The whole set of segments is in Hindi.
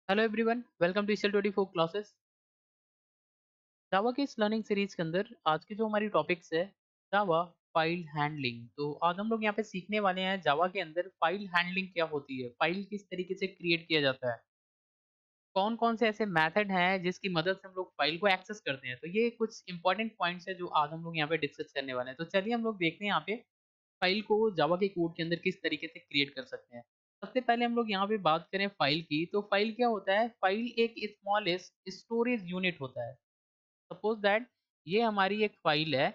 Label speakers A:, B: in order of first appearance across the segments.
A: Hello everyone, welcome to ECL 24 classes. Java के इस लर्निंग सीरीज के अंदर आज की जो हमारी टॉपिक्स है जावा फाइल हैंडलिंग। तो आज हम लोग यहाँ पे सीखने वाले हैं जावा के अंदर फाइल हैंडलिंग क्या होती है, फाइल किस तरीके से क्रिएट किया जाता है, कौन कौन से ऐसे मेथड हैं जिसकी मदद से हम लोग फाइल को एक्सेस करते हैं। तो ये कुछ इंपॉर्टेंट पॉइंट्स है जो आज हम लोग यहाँ पे डिस्कस करने वाले हैं। तो चलिए हम लोग देखते हैं यहाँ पे फाइल को जावा के कोड के अंदर किस तरीके से क्रिएट कर सकते हैं। सबसे पहले हम लोग यहाँ पे बात करें फाइल की, तो फाइल क्या होता है? फाइल एक स्मॉलेस्ट स्टोरेज यूनिट होता है। सपोज दैट ये हमारी एक फाइल है,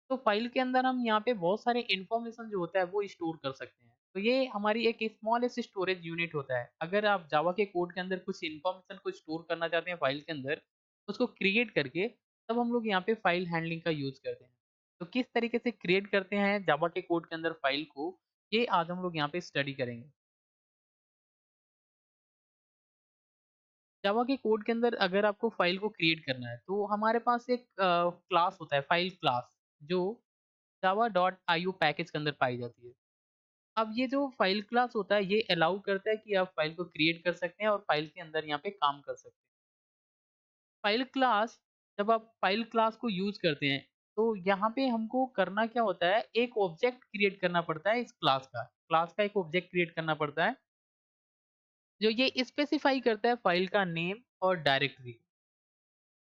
A: तो फाइल के अंदर हम यहाँ पे बहुत सारे इंफॉर्मेशन जो होता है वो स्टोर कर सकते हैं। तो ये हमारी एक स्मॉलेस्ट स्टोरेज यूनिट होता है। अगर आप जावा के कोड के अंदर कुछ इंफॉर्मेशन को स्टोर करना चाहते हैं फाइल के अंदर, उसको क्रिएट करके तब हम लोग यहाँ पे फाइल हैंडलिंग का यूज करते हैं। तो किस तरीके से क्रिएट करते हैं जावा के कोड के अंदर फाइल को, ये आज हम लोग यहाँ पे स्टडी करेंगे। जावा के कोड के अंदर अगर आपको फाइल को क्रिएट करना है तो हमारे पास एक क्लास होता है, फाइल क्लास, जो जावा डॉट आईओ पैकेज के अंदर पाई जाती है। अब ये जो फाइल क्लास होता है ये अलाउ करता है कि आप फाइल को क्रिएट कर सकते हैं और फाइल के अंदर यहाँ पे काम कर सकते हैं। फाइल क्लास, जब आप फाइल क्लास को यूज करते हैं तो यहाँ पे हमको करना क्या होता है, एक ऑब्जेक्ट क्रिएट करना पड़ता है। इस क्लास का एक ऑब्जेक्ट क्रिएट करना पड़ता है जो ये स्पेसिफाई करता है फाइल का नेम और डायरेक्टरी,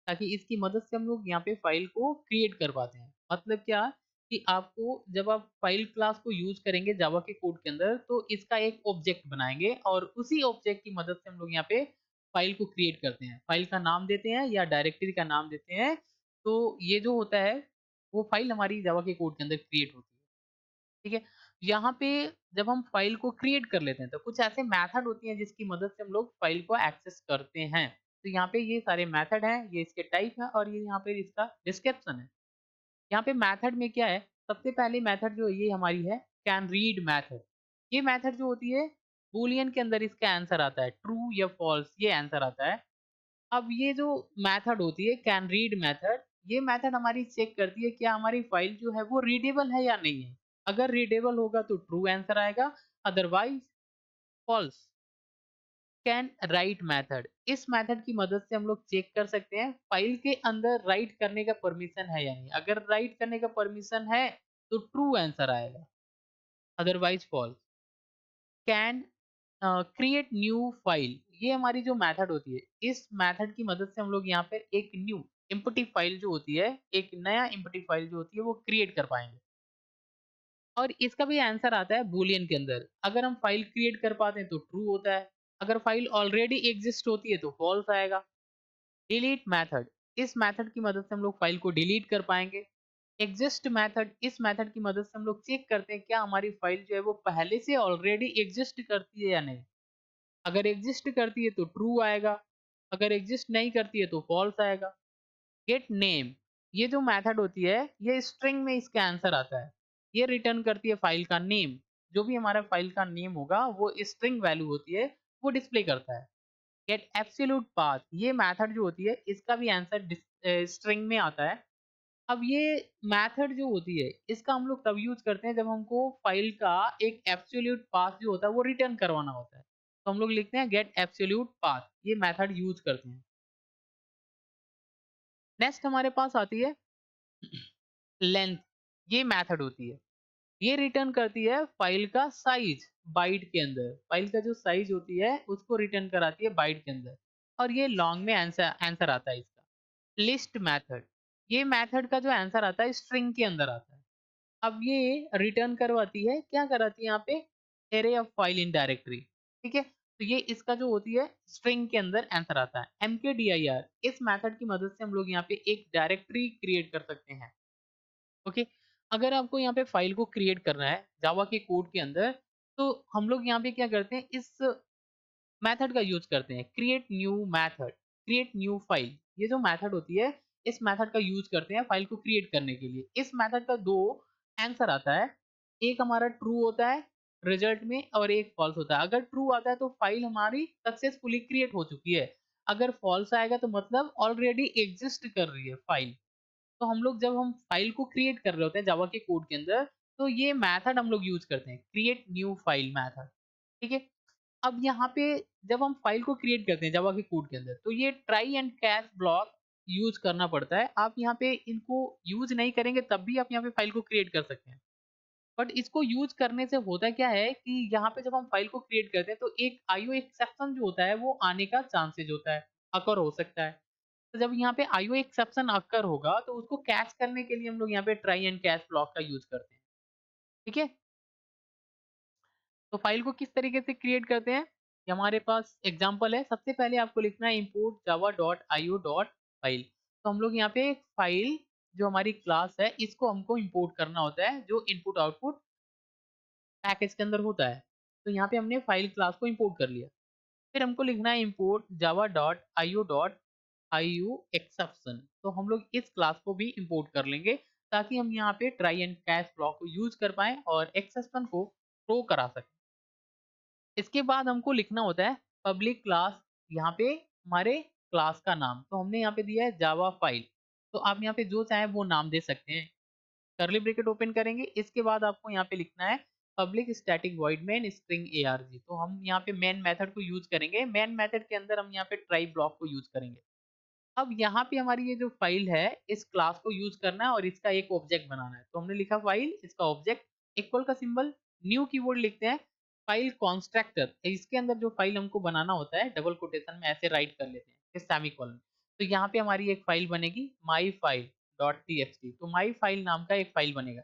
A: ताकि इसकी मदद से हम लोग यहाँ पे फाइल को क्रिएट कर पाते हैं। मतलब क्या, कि आपको जब आप फाइल क्लास को यूज करेंगे जावा के कोड के अंदर तो इसका एक ऑब्जेक्ट बनाएंगे और उसी ऑब्जेक्ट की मदद से हम लोग यहाँ पे फाइल को क्रिएट करते हैं, फाइल का नाम देते हैं या डायरेक्टरी का नाम देते हैं। तो ये जो होता है वो फाइल हमारी जावा के कोड के अंदर क्रिएट होती है। ठीक है। यहाँ पे जब हम फाइल को क्रिएट कर लेते हैं तो कुछ ऐसे मेथड होती हैं जिसकी मदद से हम लोग फाइल को एक्सेस करते हैं। तो यहाँ पे ये सारे मेथड हैं, ये इसके टाइप है और ये यहाँ पे इसका डिस्क्रिप्शन है। यहाँ पे मेथड में क्या है, सबसे पहले मेथड जो ये हमारी है कैन रीड मेथड। ये मेथड जो होती है बूलियन के अंदर इसका आंसर आता है ट्रू या फॉल्स, ये आंसर आता है। अब ये जो मेथड होती है कैन रीड मेथड, ये मेथड हमारी चेक करती है क्या हमारी फाइल जो है वो रीडेबल है या नहीं है। अगर रीडेबल होगा तो ट्रू आंसर आएगा, otherwise false. Can write method, इस मेथड की मदद से हम लोग चेक कर सकते हैं फाइल के अंदर राइट करने का परमिशन है या नहीं। अगर राइट करने का परमिशन है तो ट्रू आंसर आएगा, otherwise false. Can create new file, ये हमारी जो मेथड होती है, इस मेथड की मदद से हम लोग यहाँ पे एक न्यू एम्प्टी फाइल जो होती है, एक नया एम्प्टी फाइल जो होती है वो क्रिएट कर पाएंगे। और इसका भी आंसर आता है बूलियन के अंदर। अगर हम फाइल क्रिएट कर पाते हैं तो ट्रू होता है, अगर फाइल ऑलरेडी एग्जिस्ट होती है तो फॉल्स आएगा। डिलीट मेथड, इस मेथड की मदद से हम लोग फाइल को डिलीट कर पाएंगे। एग्जिस्ट मेथड, इस मेथड की मदद से हम लोग चेक करते हैं क्या हमारी फाइल जो है वो पहले से ऑलरेडी एग्जिस्ट करती है या नहीं। अगर एग्जिस्ट करती है तो ट्रू आएगा, अगर एग्जिस्ट नहीं करती है तो फॉल्स आएगा। गेट नेम, ये जो मेथड होती है ये स्ट्रिंग में इसका आंसर आता है, ये रिटर्न करती है फाइल का नेम। जो भी हमारा फाइल का नेम होगा वो स्ट्रिंग वैल्यू होती है, वो डिस्प्ले करता है। गेट एब्सोल्यूट पाथ, ये मेथड जो होती है इसका भी आंसर स्ट्रिंग में आता है। अब ये मेथड जो होती है इसका हम लोग तब यूज करते हैं जब हमको फाइल का एक एब्सोल्यूट पाथ जो होता है वो रिटर्न करवाना होता है। तो हम लोग लिखते हैं गेट एब्सोल्यूट पाथ, ये मेथड यूज करते हैं। नेक्स्ट हमारे पास आती है लेंथ, ये मेथड होती है, ये रिटर्न करती है फाइल का साइज बाइट के अंदर। फाइल का जो साइज होती है उसको रिटर्न कराती है बाइट के अंदर। और ये लॉन्ग में आंसर आंसर आता है इसका। लिस्ट मेथड, ये मेथड का जो आंसर आता है स्ट्रिंग के अंदर आता है। अब ये रिटर्न करवाती है, क्या कराती है यहाँ पे, array of file in directory. ठीक है। तो ये इसका जो होती है स्ट्रिंग के अंदर आंसर आता है। mkdir, इस मेथड की मदद से हम लोग यहाँ पे एक डायरेक्टरी क्रिएट कर सकते हैं। ओके। अगर आपको यहाँ पे फाइल को क्रिएट करना है जावा के कोड के अंदर, तो हम लोग यहाँ पे क्या करते हैं, इस मेथड का यूज करते हैं create new method, create new file. ये जो मेथड होती है इस मेथड का यूज करते हैं फाइल को क्रिएट करने के लिए। इस मेथड का दो आंसर आता है, एक हमारा ट्रू होता है रिजल्ट में और एक फॉल्स होता है। अगर ट्रू आता है तो फाइल हमारी सक्सेसफुली क्रिएट हो चुकी है, अगर फॉल्स आएगा तो मतलब ऑलरेडी एग्जिस्ट कर रही है फाइल। तो हम लोग जब हम फाइल को क्रिएट कर रहे होते हैं जावा के कोड के अंदर, तो ये मेथड हम लोग यूज करते हैं क्रिएट न्यू फाइल मेथड। ठीक है। अब यहाँ पे जब हम फाइल को क्रिएट करते हैं जावा के कोड के अंदर, तो ये try and catch block use करना पड़ता है। आप यहाँ पे इनको यूज़ नहीं करेंगे तब भी आप यहाँ पे फाइल को क्रिएट कर सकते हैं। बट इसको यूज़ करने से होता क्या है कि यहाँ पे जब हम फाइल को क्रिएट करते हैं तो एक आईओ एक्सेप्शन जो होता है वो आने का चांसेज़ होता है, अकर हो सकता है। तो जब यहाँ पे आईओ एक्सेप्शन अकर होगा तो उसको कैच करने के लिए हम लोग यहाँ पे ट्राई एंड कैच ब्लॉक का यूज़ करते हैं। ठीक है? तो फाइल को किस तरीके से क्रिएट करते हैं? ये हमारे पास एग्जांपल है। सबसे पहले आपको लिखना है import java.io.file। तो हम लोग यहाँ पे एक फाइल जो हमारी क्लास है इसको हमको इंपोर्ट करना होता है जो इनपुट आउटपुट पैकेज के अंदर होता है। तो यहाँ पे हमने फाइल क्लास को इंपोर्ट कर लिया। फिर हमको लिखना है import java.io.ioexception। तो हम लोग इस क्लास को भी इंपोर्ट कर लेंगे ताकि हम यहाँ पे ट्राई एंड कैच ब्लॉक को यूज कर पाएँ और एक्सेप्शन को थ्रो करा सकें। इसके बाद हमको लिखना होता है पब्लिक क्लास, यहाँ पे हमारे क्लास का नाम। तो हमने यहाँ पे दिया है जावा फाइल। तो आप यहाँ पे जो चाहें वो नाम दे सकते हैं। कर्ली ब्रैकेट ओपन करेंगे, इसके बाद आपको यहाँ पे लिखना है public static void main string arg। तो हम यहाँ पे मेन मेथड को यूज करेंगे। मेन मेथड के अंदर हम यहाँ पे ट्राई ब्लॉक को यूज करेंगे। अब यहाँ पे हमारी ये जो फाइल है इस क्लास को यूज करना है और इसका एक ऑब्जेक्ट बनाना है। तो हमने लिखा फाइल, इसका ऑब्जेक्ट, इक्वल का सिंबल, न्यू कीवर्ड लिखते हैं, फाइल कॉन्स्ट्रक्टर, इसके अंदर जो फाइल हमको बनाना होता है डबल कोटेशन में ऐसे राइट कर लेते हैं फिर सेमीकोलन। तो यहाँ पे हमारी एक फाइल बनेगी माई फाइल डॉट टी। तो माई फाइल नाम का एक फाइल बनेगा।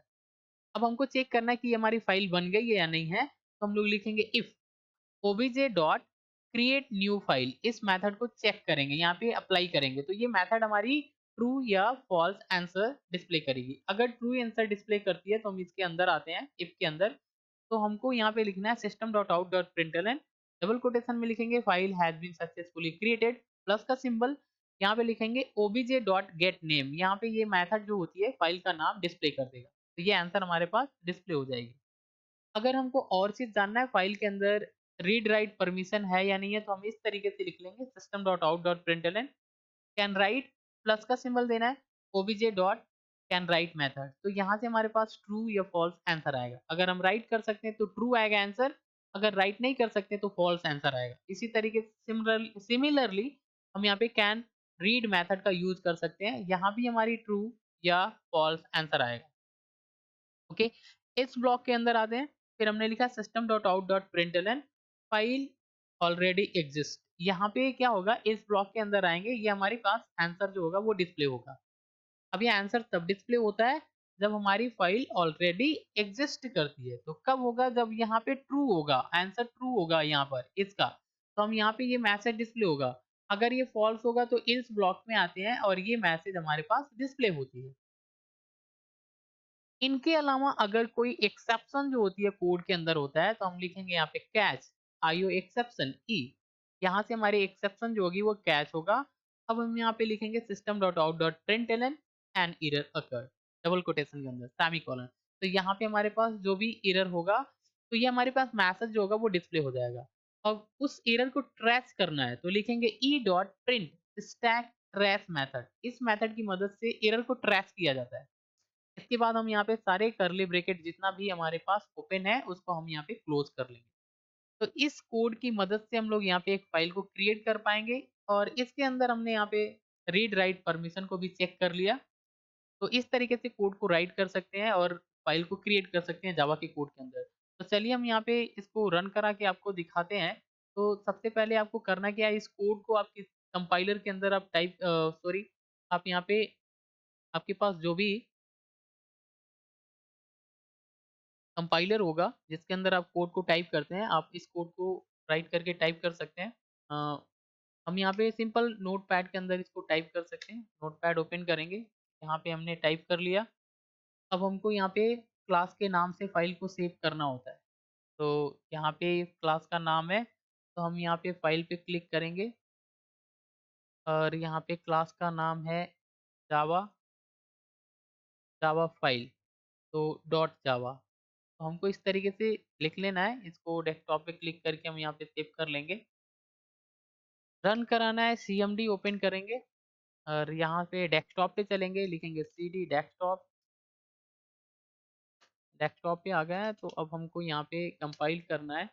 A: अब हमको चेक करना है कि हमारी फाइल बन गई है या नहीं है। तो हम लोग लिखेंगे if obj dot create new file, इस मेथड को चेक करेंगे, यहाँ पे अप्लाई करेंगे। तो ये मेथड हमारी ट्रू या फॉल्स आंसर डिस्प्ले करेगी। अगर ट्रू आंसर डिस्प्ले करती है तो हम इसके अंदर आते हैं इफ के अंदर। तो हमको यहाँ पे लिखना है system dot out dot println, double quotation में लिखेंगे file has been successfully created, plus का सिंबल, यहाँ पे लिखेंगे obj डॉट गेट नेम। यहाँ पे ये मेथड जो होती है फाइल का नाम डिस्प्ले कर देगा। तो ये आंसर हमारे पास डिस्प्ले हो जाएगी। अगर हमको और चीज़ जानना है फाइल के अंदर रीड राइट परमिशन है या नहीं है, तो हम इस तरीके से लिख लेंगे system dot out dot println can write, plus का सिंबल देना है, obj dot can write method. तो यहाँ से हमारे पास ट्रू या फॉल्स आंसर आएगा। अगर हम राइट कर सकते हैं तो ट्रू आएगा आंसर, अगर राइट नहीं कर सकते तो फॉल्स आंसर आएगा। इसी तरीके से सिमिलरली हम यहाँ पे कैन रीड मेथड का यूज कर सकते हैं, यहाँ भी हमारी ट्रू या फॉल्स आंसर आएगा। ओके, इस ब्लॉक के अंदर आते हैं। फिर हमने लिखा system dot out dot println file already exist. यहाँ पे क्या होगा, इस ब्लॉक के अंदर आएंगे, ये हमारे पास आंसर जो होगा वो डिस्प्ले होगा। अब ये आंसर तब डिस्प्ले होता है जब हमारी फाइल ऑलरेडी एग्जिस्ट करती है। तो कब होगा, जब यहाँ पे ट्रू होगा, आंसर ट्रू होगा यहाँ पर इसका, तो हम यहाँ पे ये मैसेज डिस्प्ले होगा। अगर ये फॉल्स होगा तो इस ब्लॉक में आते हैं और ये मैसेज हमारे पास डिस्प्ले होती है। इनके अलावा अगर कोई एक्सेप्शन जो होती है कोड के अंदर होता है तो हम लिखेंगे यहाँ पे कैच आईओ एक्सेप्शन ई। यहाँ से हमारी एक्सेप्शन जो होगी वो कैच होगा। अब हम यहाँ पे लिखेंगे system dot out dot println and error occur, double quotation के अंदर सेमीकोलन। तो यहाँ पे हमारे पास जो भी एरर होगा तो ये हमारे पास मैसेज जो होगा वो डिस्प्ले हो जाएगा। अब उस एरर को ट्रेस करना है तो लिखेंगे E dot print stack trace method. इस मेथड की मदद से एरर को ट्रेस किया जाता है। इसके बाद हम यहाँ पे सारे करली ब्रैकेट जितना भी हमारे पास ओपन है उसको हम यहाँ पे क्लोज कर लेंगे। तो इस कोड की मदद से हम लोग यहाँ पे एक फाइल को क्रिएट कर पाएंगे और इसके अंदर हमने यहाँ पे रीड राइट परमिशन को भी चेक कर लिया। तो इस तरीके से कोड को राइट कर सकते हैं और फाइल को क्रिएट कर सकते हैं जावा के कोड के अंदर। तो चलिए हम यहाँ पे इसको रन करा के आपको दिखाते हैं। तो सबसे पहले आपको करना क्या है, इस कोड को आपके कंपाइलर के अंदर आप टाइप सॉरी आप यहाँ पे आपके पास जो भी कंपाइलर होगा जिसके अंदर आप कोड को टाइप करते हैं, आप इस कोड को राइट करके टाइप कर सकते हैं। हम यहाँ पे सिंपल नोटपैड के अंदर इसको टाइप कर सकते हैं। नोटपैड ओपन करेंगे, यहाँ पे हमने टाइप कर लिया। अब हमको यहाँ पे क्लास के नाम से फाइल को सेव करना होता है। तो यहाँ पे क्लास का नाम है, तो हम यहाँ पे फाइल पे क्लिक करेंगे और यहाँ पे क्लास का नाम है जावा, जावा फाइल, तो डॉट जावा। तो हमको इस तरीके से लिख लेना है। इसको डेस्कटॉप पे क्लिक करके हम यहाँ पे सेव कर लेंगे। रन कराना है, सीएमडी ओपन करेंगे और यहाँ पे डेस्कटॉप पे चलेंगे, लिखेंगे सीडी डेस्कटॉप। डेस्कटॉप पे आ गया है तो अब हमको यहाँ पे कंपाइल करना है।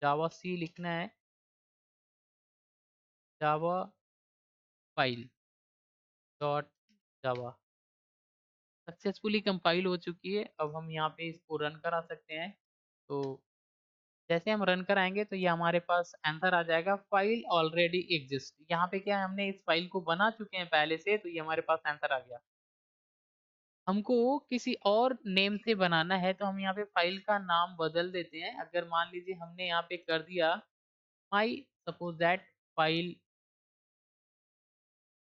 A: जावा सी लिखना है, जावा फाइल डॉट जावा सक्सेसफुली कंपाइल हो चुकी है। अब हम यहाँ पे इसको रन करा सकते हैं। तो जैसे हम रन कराएंगे तो ये हमारे पास आंसर आ जाएगा, फाइल ऑलरेडी एग्जिस्ट। यहाँ पे क्या है, हमने इस फाइल को बना चुके हैं पहले से, तो ये हमारे पास आंसर आ गया। हमको किसी और नेम से बनाना है तो हम यहाँ पे फाइल का नाम बदल देते हैं। अगर मान लीजिए हमने यहाँ पे कर दिया my suppose that file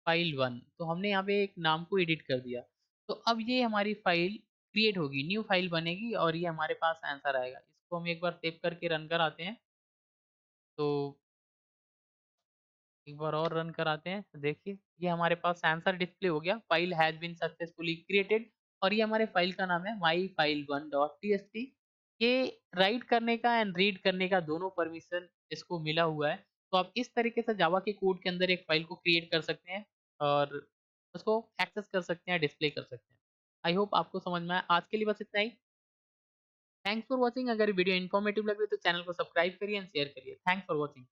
A: file one, तो हमने यहाँ पे एक नाम को एडिट कर दिया। तो अब ये हमारी फाइल क्रिएट होगी, न्यू फाइल बनेगी और ये हमारे पास आंसर आएगा। इसको हम एक बार सेव करके रन कराते हैं। तो एक बार और रन कराते हैं, तो देखिए ये हमारे पास आंसर डिस्प्ले हो गया, file has been successfully created. और ये हमारे फाइल का नाम है my file one dot t s t. ये राइट करने का एंड रीड करने का दोनों परमिशन इसको मिला हुआ है। तो आप इस तरीके से जावा के कोड के अंदर एक फाइल को क्रिएट कर सकते हैं और उसको एक्सेस कर सकते हैं, डिस्प्ले कर सकते हैं। आई होप आपको समझ में आया। आज के लिए बस इतना ही। Thanks for watching. अगर वीडियो इन्फॉर्मेटिव लगे तो चैनल को सब्सक्राइब करिए एंड शेयर करिए। Thanks for watching.